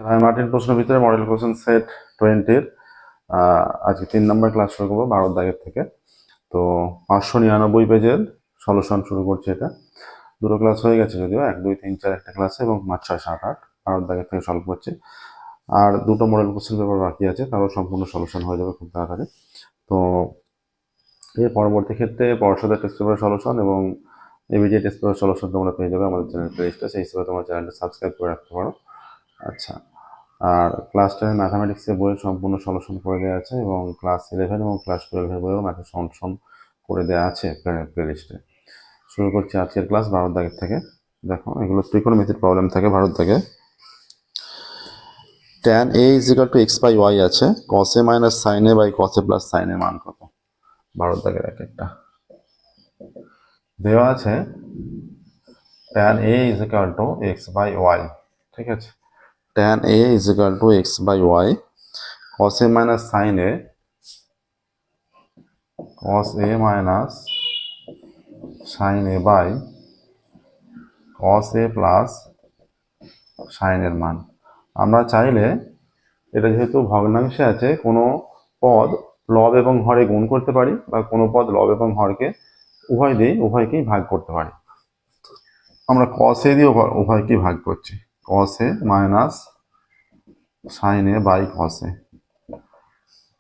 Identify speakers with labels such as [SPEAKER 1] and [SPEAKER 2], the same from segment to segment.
[SPEAKER 1] ভাই মার্টিন প্রশ্নের ভিতরে মডেল কোশ্চেন সেট 20-র আজকে 3 নম্বর ক্লাস শুরু করবো 12 দাগের থেকে। তো 599 পেজের সলিউশন শুরু করছি। এটা দুটো ক্লাস হয়ে গেছে, যদিও 1, 2, 3, 4 একটা ক্লাসে, এবং 5, 6, 7, 8 12 দাগের থেকে সলভ করছি। আর দুটো মডেল কোশ্চেন পেপার বাকি আছে, তারও সম্পূর্ণ সলিউশন হয়ে যাবে খুব তাড়াতাড়ি। তো এর পরবর্তী ক্ষেত্রে পর্ষদের টেস্ট পেপার সলিউশন এবং এবিজে টেস্ট পেপার সলিউশন তোমরা পেয়ে যাবে আমাদের চ্যানেল প্লেলিস্টে। সেই হিসেবে তোমার চ্যানেলটা সাবস্ক্রাইব করে রাখতে পারো। আচ্ছা, আর ক্লাস 10 ম্যাথামেটিক্সের বইয়ের সম্পূর্ণ সলিউশন করে দেওয়া আছে, এবং ক্লাস 11 এবং ক্লাস 12-এর বইয়েও ম্যাথের সলিউশন করে দেওয়া আছে প্লেলিস্টে। শুরু করছি আজকের ক্লাস 12 দাগের থেকে। দেখো, এগুলো ত্রিকোণমিতির প্রবলেম থাকে 12 দাগে। tan a = x/y আছে, cos a - sin a / cos a + sin a মান কত? 12 দাগের এক একটা দেওয়া আছে। tan a = x/y, ঠিক আছে। tan a = x/y, cos a - sin a, cos a - sin a by cos a plus sin এর মান। আমরা চাইলে এটা যেহেতু ভগ্নাংশে আছে, কোনো পদ লব এবং হরে গুণ করতে পারি, বা কোনো পদ লব এবং হরকে উভয়কেই ভাগ করতে পারি। আমরা cos a দিয়ে উভয়কেই ভাগ করছি, cos a minus sin a by cos a।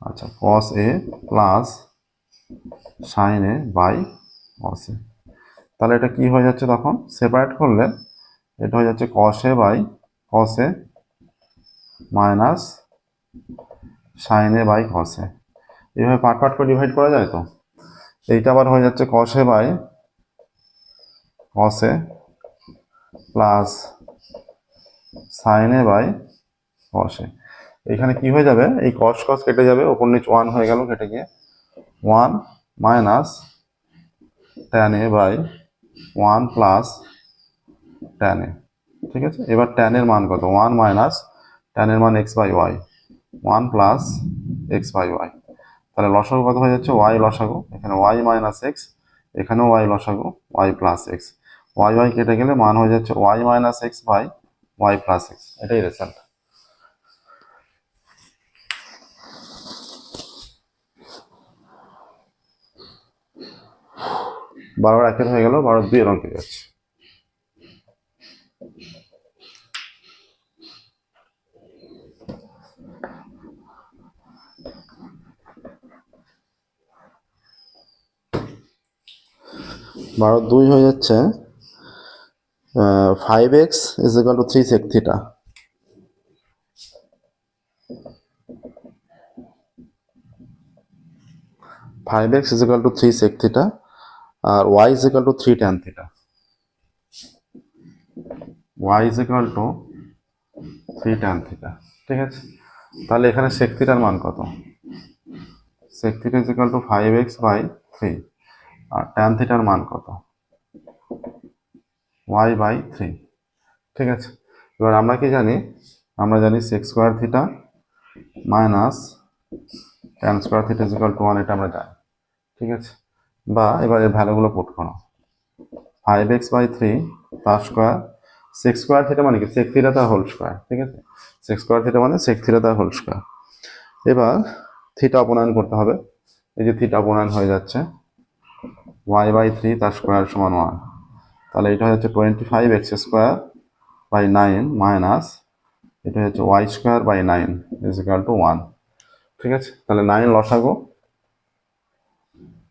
[SPEAKER 1] আচ্ছা, cos a plus sin a by cos a। তাহলে এটা কি হয়ে যাচ্ছে? তখন সেপারেট করলে এটা হয়ে যাচ্ছে cos a by cos a minus sin a by cos a। এইভাবে পার্ট করে ডিভাইড করা যায়। তো এইটা আবার হয়ে যাচ্ছে cos a by cos a plus sin a by cos a। এখানে কি হয়ে যাবে? এই cos কেটে যাবে, ওপর নিচ 1 হয়ে গেল, কেটে গিয়ে 1 minus tan a by 1 plus tan a, ঠিক আছে। এবার tan এর মান কত? 1 মাইনাস tan এর মান x/y, 1 প্লাস x/y। তাহলে লসাগু কত হয়ে যাচ্ছে? y লসাগু, এখানে y মাইনাস এক্স, এখানেও y লসাগু, y প্লাস এক্স। y কেটে গেলে মান হয়ে যাচ্ছে y minus x by y plus x. এটাই রেজাল্ট। বারোর একের হয়ে গেল, 12 2 এর অঙ্কে যাচ্ছে। বারো 2 হয়ে যাচ্ছে 5x = 3 sec theta. Five x = 3 sec theta, আর y = 3 tan theta. y = 3 tan theta, ঠিক আছে। তাহলে এখানে sec থিটার মান কত? sec থিটা = 5x by 3, আর tan থিটার মান কত? y by 3, ঠিক আছে। এবার আমরা কি জানি? আমরা জানি sec square theta minus tan square theta = 1, এটা আমরা জানি, ঠিক আছে। বা এবার এর ভ্যালুগুলো পুট করো। 5x by 3 তার স্কোয়ার, sec স্কোয়ার থিটা মানে কি? sec থিটা তার হোল স্কোয়ার, ঠিক আছে। sec স্কোয়ার থিটা মানে sec থিটা তার হোল স্কোয়ার। এবার থিটা অপনয়ন করতে হবে। এই যে থিটা অপনয়ন হয়ে যাচ্ছে, y by 3 তার স্কোয়ার সমান 1। তাহলে এটা হচ্ছে 25x স্কোয়ার বাই 9 মাইনাস এটা হচ্ছে y স্কোয়ার বাই 9 = 1, ঠিক আছে। তাহলে 9 লসাগু,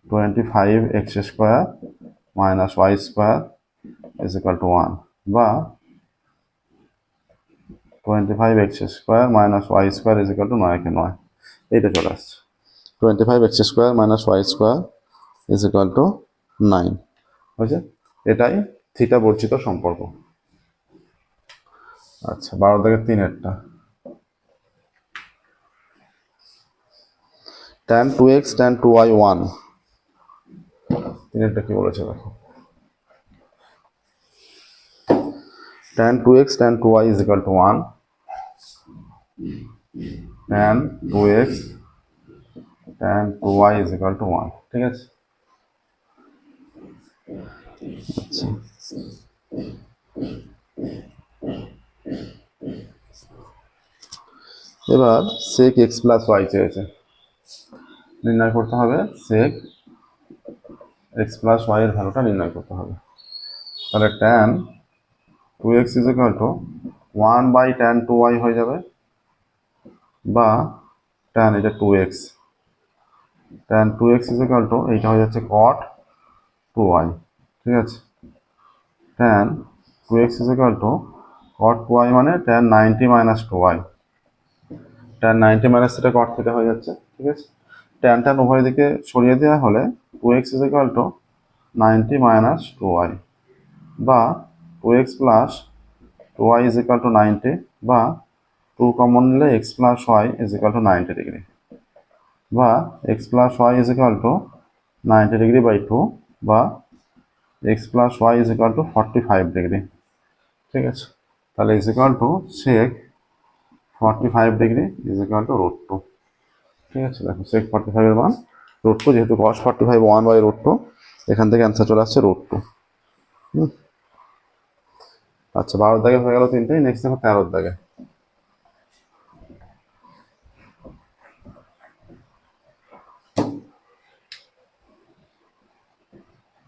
[SPEAKER 1] 25x square minus y square = 1, বা 25x square minus y square = 9 9। এইটা চলে আসছে, 25x square minus y square = 9, বুঝছে? এটাই থিটা বর্জিত সম্পর্ক। আচ্ছা, 12 থেকে 3 একটা tan 2x tan 2y 1, 3 একটা কি বলেছে দেখো। tan 2x tan 2y = 1, tan 2x tan 2y = 1, ঠিক আছে। আচ্ছা, এবার sec x প্লাস ওয়াই চেয়েছে, নির্ণয় করতে হবে sec x প্লাস ওয়াই এর ভ্যালুটা নির্ণয় করতে হবে। তাহলে tan 2x is equal two 1/tan 2y হয়ে যাবে, বা tan এটা 2x, tan 2x is equal two এইটা হয়ে যাচ্ছে cot 2y। ঠিক আছে, tan 2x is equal two cot 2y মানে tan 90 minus 2y, tan 90 minus এটা cot থিটা হয়ে যাচ্ছে। ঠিক আছে, tan উভয় দিকে সরিয়ে দেওয়া হলে 2x is equal to 90 minus 2y, বা 2x plus 2y is equal to 90, বা 2 কমন নিলে x plus y is equal to 90 degree, বা x plus y is equal to 90 degree by 2, বা x plus y is equal to 45 degree. ঠিক আছে, তাহলে is equal to sec 45 degree is equal to √2। ঠিক আছে, দেখো sec 45 এর মান √2, যেহেতু cos 45 1/√2, এখান থেকে অ্যান্সার চলে আসছে √2। আচ্ছা, 12 দাগে হয়ে গেল তিনটেই। নেক্সট দেখো 13 দাগে।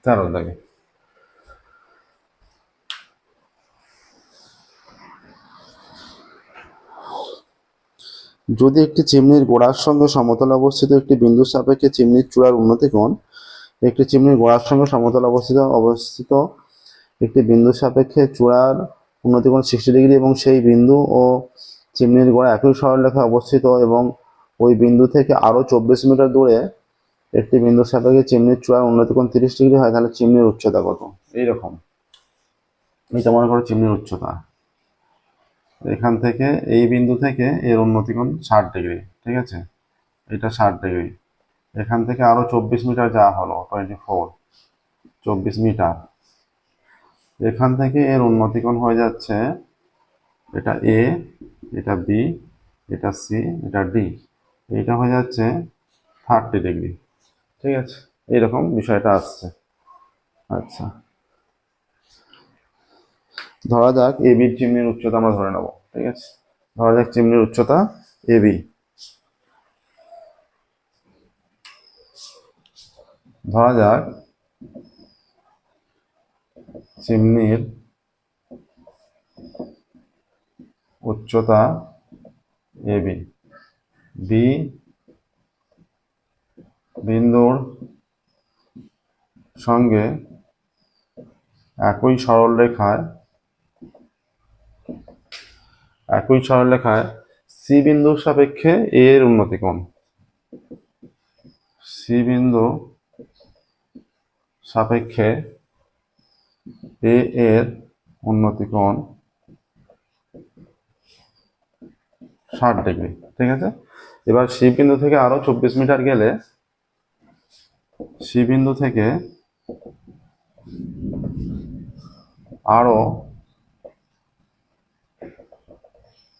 [SPEAKER 1] 13 দাগে যদি একটি চিমনির গোড়ার সঙ্গে সমতলে অবস্থিত একটি বিন্দুর সাপেক্ষে চিমনির চূড়ার উন্নতি কোণ একটি চিমনির গোড়ার সঙ্গে সমতলে অবস্থিত একটি বিন্দুর সাপেক্ষে চূড়ার উন্নতি কোণ 60 ডিগ্রি, এবং সেই বিন্দু ও চিমনির গোড়া একই সরলরেখায় অবস্থিত, এবং ওই বিন্দু থেকে আরও 24 মিটার দূরে একটি বিন্দুর সাপেক্ষে চিমনির চূড়ার উন্নতি কোণ 30 ডিগ্রি হয়, তাহলে চিমনির উচ্চতা কত? এইরকম, এটা মনে করো চিমনির উচ্চতা, এখান থেকে এই বিন্দু থেকে এর উন্নতি কোণ 60 ডিগ্রি। ঠিক আছে, এটা 60 ডিগ্রি, এখান থেকে আরো 24 মিটার যাওয়া হলো 24 মিটার, এখান থেকে এর উন্নতি কোণ হয়ে যাচ্ছে, এটা এ, এটা বি, এটা সি, এটা ডি, এইটা হয়ে যাচ্ছে 30 ডিগ্রি। ঠিক আছে, এইরকম বিষয়টা আসছে। আচ্ছা, ধরা যাক এ বির চিমনির উচ্চতা আমরা ধরে নেব। ঠিক আছে, ধরা যাক চিমনির উচ্চতা এ বি। ধরা যাক চিমনির উচ্চতা এ বি, বি বিন্দুর সঙ্গে একই সরলরেখায় সি বিন্দুর সাপেক্ষে এ এর উন্নতি কোণ, সি বিন্দু সাপেক্ষে এ এর উন্নতি কোণ 60 ডিগ্রি। ঠিক আছে, এবার সি বিন্দু থেকে আরো 24 মিটার গেলে, সি বিন্দু থেকে আরো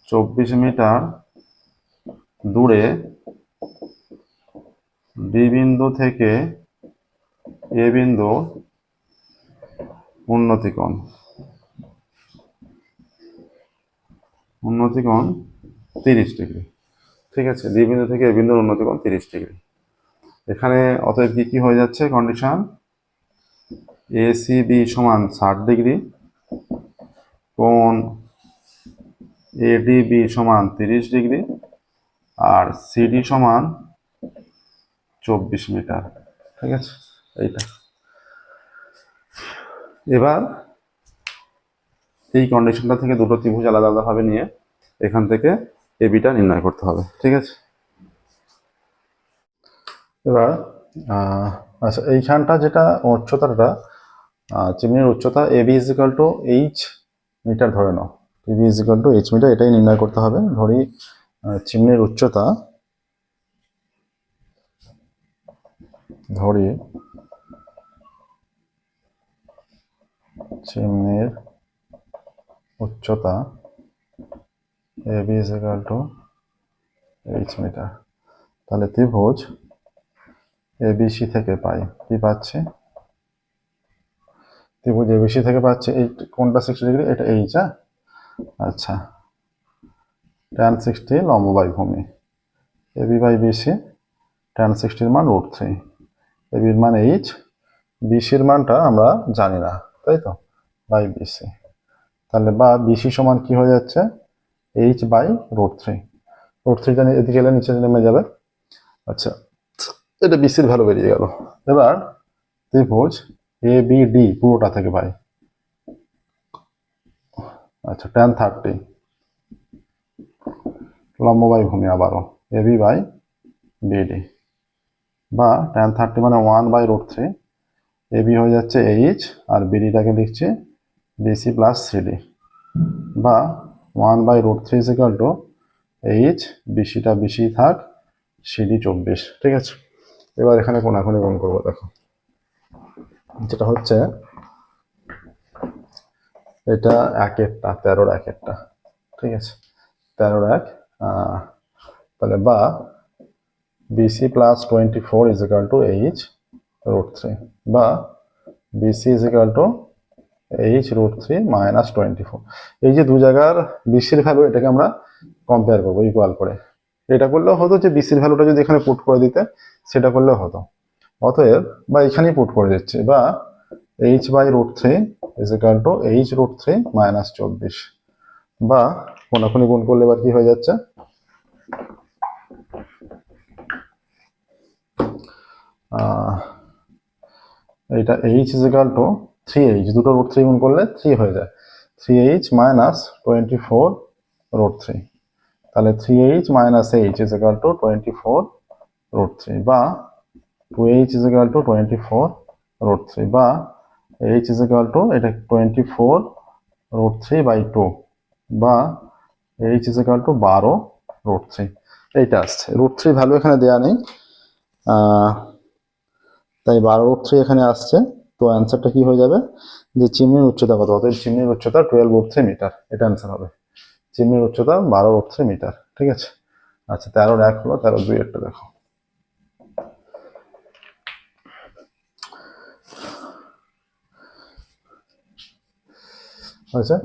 [SPEAKER 1] 24 মিটার দূরে বি বিন্দু থেকে এ বিন্দু উন্নতি কোণ 30 ডিগ্রি। ঠিক আছে, ডি বিন্দু থেকে এ বিন্দুর উন্নতি কোণ 30 ডিগ্রি। এখানে অতএব কি হয়ে যাচ্ছে কন্ডিশন, এ সি বি সমান 60 ডিগ্রি, কোণ এডিবি সমান 30 ডিগ্রি, আর সিডি সমান 24 মিটার। ঠিক আছে, এইটা এবার এই কন্ডিশনটা থেকে দুটো ত্রিভুজ আলাদা আলাদাভাবে নিয়ে এখান থেকে এবিটা নির্ণয় করতে হবে। ঠিক আছে, এবার আচ্ছা, এইখানটা যেটা উচ্চতাটা, চিমনির উচ্চতা AB is equal to H metre ধরে নাও, AB is equal to H metre, এটাই নির্ণয় করতে হবে। ধরি চিমনির উচ্চতা, চিমনির উচ্চতা AB is equal to H metre, তাহলে ত্রিভুজ এবিসি থেকে পাই, কি পাচ্ছি, ত্রিভুজ এবিসি থেকে পাচ্ছি এই কোণটা 60 ডিগ্রি, এটা এইচ। আচ্ছা, tan 60 লম্ব বাই ভূমি, এবি বাই বিসি, tan 60 মান √3, এবির মান এইচ, বিসির মানটা আমরা জানি না, তাই তো, বাই বিসি। তাহলে বা বিসি সমান কি হয়ে যাচ্ছে, এইচ বাই √3, √3টা এদিকে গেলে নিচে নেমে যাবে। আচ্ছা, এটা বিসির ভ্যালু বেরিয়ে গেল। এবার ত্রিভুজ এ বি ডি পুরোটা থেকে ভাই, আচ্ছা tan 30 লম্ব বাই ভূমি আবারও এবি বাই বিডি, বা tan 30 মানে 1 বাই √3, এবি হয়ে যাচ্ছে এইচ আর বিডিটাকে লিখছি বিসি প্লাস সিডি, বা 1 বাই √3 ইকুয়াল টু এইচ, বিসিটা বিসি থাক, সিডি 24। ঠিক আছে, এবার এখানে কোনাকুনি গুণ করবো, দেখো যেটা হচ্ছে এটা 1-1টা 13-র 1-1টা, ঠিক আছে, 13-র 1, তাহলে বা BC plus 24 is equal to H √3, বা BC is equal to H √3 minus 24। এই যে দু জায়গার বিসির ভ্যালু, এটাকে আমরা কম্পেয়ার করবো ইকুয়াল করে। এটা করলেও হতো যে বিসির ভ্যালুটা যদি এখানে পুট করে দিতে, সেটা করলেও হতো। অতএব বা এখানেই পুট করে দিচ্ছি, বা H by √3 is equal to H √3 minus 24, বা কোনাকুনি গুণ করলে এবার কি হয়ে যাচ্ছে, এইটা H is equal two 3h, দুটো √3 গুণ করলে 3 হয়ে যায়, 3h মাইনাস 24 √3, তাহলে 3h minus h is equal two 24 √3, বা 2h ইজ ইকুয়াল টু 24 √3, বা h ইজ ইকুয়াল টু এটা 24 √3 বাই 2, বা h ইজ ইকুয়াল টু 12 √3। এইটা আসছে, √3 ভ্যালু এখানে দেয়া নেই, তাই 12 √3 এখানে আসছে। তো অ্যান্সারটা কি হয়ে যাবে, যে চিমনির উচ্চতা কত, অতএব চিমনির উচ্চতা 12 √3 মিটার, এটা অ্যান্সার হবে। চিমনির উচ্চতা 12 √3 মিটার, ঠিক আছে। আচ্ছা 13-র 1 হলো, 13-র 2 একটা দেখো। হয়েছে,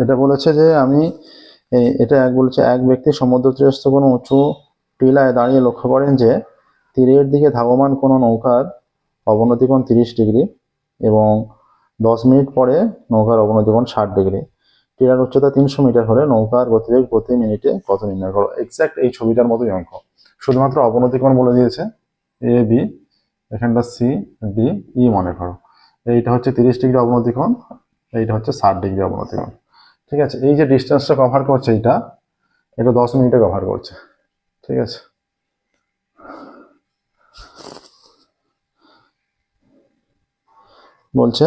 [SPEAKER 1] এটা বলেছে যে আমি এটা বলেছে এক ব্যক্তি সমুদ্র তীরস্থ কোনো উঁচু টিলায় দাঁড়িয়ে লক্ষ্য করেন যে তীরের দিকে ধাবমান কোনো নৌকার অবনতি কোণ 30 ডিগ্রি এবং 10 মিনিট পরে নৌকার অবনতি কোণ 60 ডিগ্রি। টিলার উচ্চতা 300 মিটার হলে নৌকার গতিবেগ প্রতি মিনিটে কত নির্ণয় করো। এক্স্যাক্ট এই ছবিটার মতোই অঙ্ক, শুধুমাত্র অবনতি কোণ বলে দিয়েছে, এ বি, এখানটা সি ডি ই মনে করো। এইটা হচ্ছে 30 ডিগ্রি অবনতি কোণ, এইটা হচ্ছে 60 ডিগ্রি অবনতি কোণ। ঠিক আছে, এই যে ডিস্টেন্সটা কভার করছে এটা 10 মিনিটে কভার করছে। ঠিক আছে, বলছে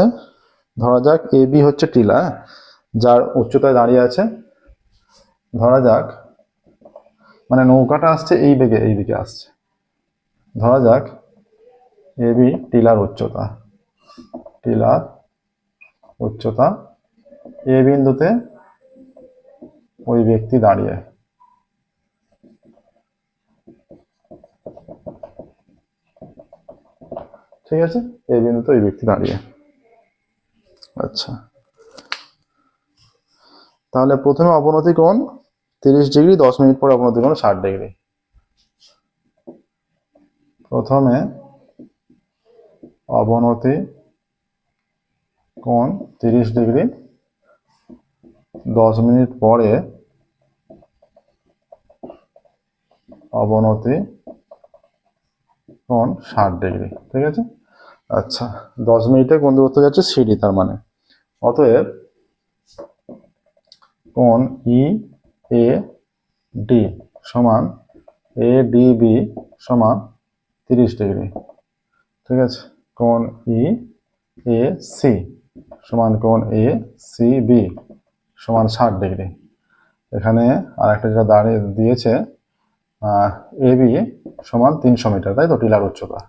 [SPEAKER 1] ধরা যাক এ বি হচ্ছে টিলা যার উচ্চতায় দাঁড়িয়ে আছে, ধরা যাক মানে নৌকাটা আসছে এই বেগে, এই দিকে আসছে, ধরা যাক এ বি টিলার উচ্চতা এ বিন্দুতে ওই ব্যক্তি দাঁড়িয়ে, ঠিক আছে, এই বিন্দুতে ওই ব্যক্তি দাঁড়িয়ে। আচ্ছা, তাহলে প্রথমে অবনতি কোণ 30 ডিগ্রি, 10 মিনিট পরে অবনতি কোণ 60 ডিগ্রি। প্রথমে অবনতি কোণ 30 ডিগ্রি, 10 মিনিট পরে অবনতি কোণ 60 ডিগ্রি। ঠিক আছে, আচ্ছা 10 মিনিটে কোণ দূরত্ব যাচ্ছে সিডি, তার মানে অতএব কোণ ই এ ডি সমান এ ডি বি সমান 30 ডিগ্রি। ঠিক আছে, কোণ ই এ সি সমান কোণ এ সি বি সমান 60 ডিগ্রি। এখানে আর একটা যেটা দাঁড়িয়ে দিয়েছে এ বি সমান 300 মিটার, তাই তো, টিলার উচ্চতা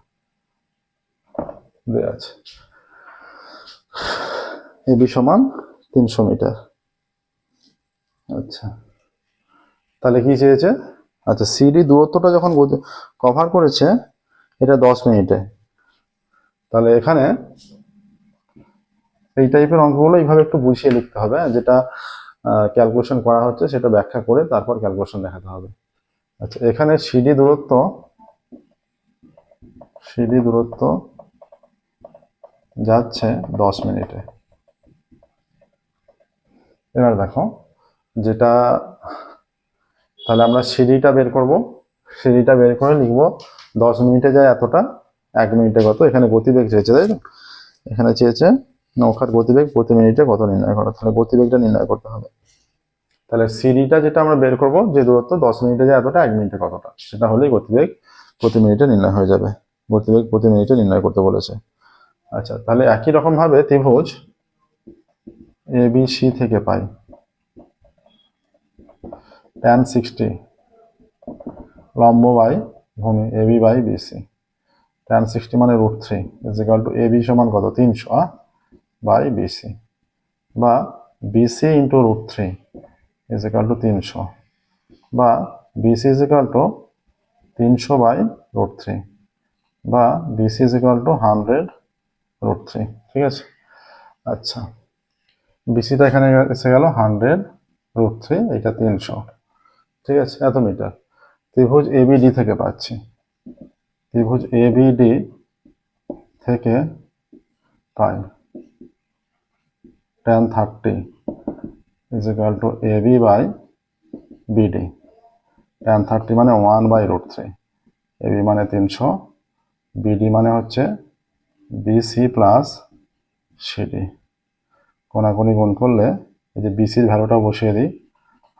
[SPEAKER 1] দেওয়া আছে, এ বি সমান 300 মিটার। আচ্ছা, তাহলে কি চেয়েছে, আচ্ছা সিডি দূরত্বটা যখন কভার করেছে এটা 10 মিনিটে। তাহলে এখানে এই টাইপের অঙ্কগুলো এইভাবে একটু বুঝিয়ে লিখতে হবে, যেটা ক্যালকুলেশন করা হচ্ছে সেটা ব্যাখ্যা করে তারপর ক্যালকুলেশন দেখাতে হবে। আচ্ছা, এখানে সিডি দূরত্ব যাচ্ছে 10 মিনিটে। এবার দেখো যেটা, তাহলে আমরা সিডিটা বের করব। সিডিটা বের করে লিখবো 10 মিনিটে যায় এতটা, 1 মিনিটে কত। এখানে গতিবেগ চেয়েছে, তাই তো? এখানে চেয়েছে নৌকার গতিবেগ প্রতি মিনিটে কত নির্ণয় করা, তাহলে গতিবেগটা নির্ণয় করতে হবে। তাহলে সিডিটা যেটা আমরা বের করব, যে দূরত্ব 10 মিনিটে যায় এতটা, 1 মিনিটে কতটা, সেটা হলেই গতিবেগ প্রতি মিনিটে নির্ণয় হয়ে যাবে। গতিবেগ প্রতি মিনিটে নির্ণয় করতে বলেছে। আচ্ছা, তাহলে একই রকম ভাবে ত্রিভুজ ABC থেকে পাই tan 60 লম্ব বাই ভূমি AB বাই BC। tan 60 মানে √3 ইজ ইকুয়াল টু AB সমান কত, 300 বাই BC, বা BC into √3 is equal to 300, বা BC is equal to 300 by √3, বা BC ইজ ইকুয়াল টু 100 √3। ঠিক আছে। আচ্ছা, BCটা এখানে এসে গেল 100 √3, এটা 300। ঠিক আছে, এত মিটার। ত্রিভুজ ABD থেকে পাচ্ছি, ত্রিভুজ ABD থেকে পাই tan 30 is equal to AB by BD। tan 30 মানে 1 বাই √3, AB মানে 300, BD মানে হচ্ছে BC প্লাস CD। কোনাকুনি গুণ করলে এই যে BCর ভ্যালুটা বসিয়ে দিই,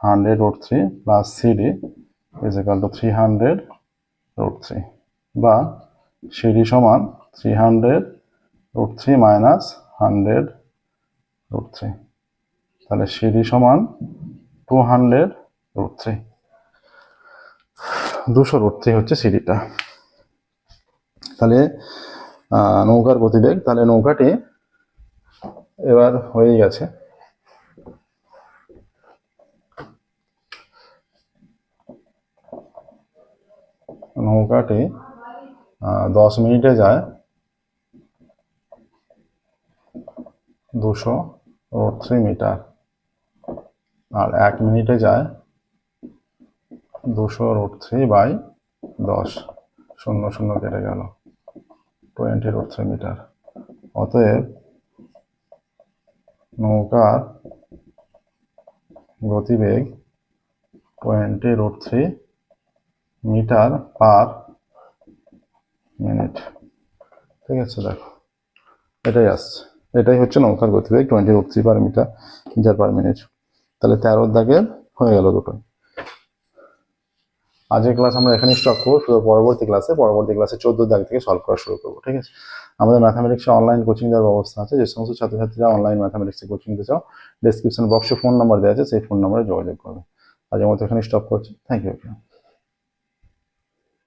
[SPEAKER 1] 100 √3 plus CD is equal to 300 √3, বা CD সমান 300 √3 মাইনাস 100 √3। তাহলে CD সমান 200 √3, 200 √3 হচ্ছে সিডিটা। তাহলে নৌকার গতিবেগ, তাহলে নৌকাটি এবার হয়ে গেছে। নৌকাটি 10 মিনিটে যায় 200 √3 মিটার, আর 1 মিনিটে যায় 200 √3 বাই 10, 0 0 কেটে গেল, 20 √3 মিটার। অতএব নৌকার গতিবেগ 20 √3 মিটার পার মিনিট। ঠিক আছে, দেখো এটাই আসছে, এটাই হচ্ছে নৌকার গতিবেগ 20 √3 পার মিটার পার মিনিট। তাহলে 13 দাগের হয়ে গেল দুটোই। আজকের ক্লাস আমরা এখানেই স্টপ করবো। পরবর্তী ক্লাসে 14 দাগ থেকে সলভ করা শুরু করবো। ঠিক আছে, আমাদের ম্যাথামেটিক্সে অনলাইন কোচিং দেওয়ার ব্যবস্থা আছে। যে সমস্ত ছাত্রছাত্রীরা অনলাইন ম্যাথামেটিক্সে কোচিং দিতে চাও, ডেসক্রিপশন বক্সে ফোন নাম্বার দেওয়া আছে, সেই ফোন নাম্বারে যোগাযোগ করবে। আজকের মতো এখানে স্টপ করছি। Thank you.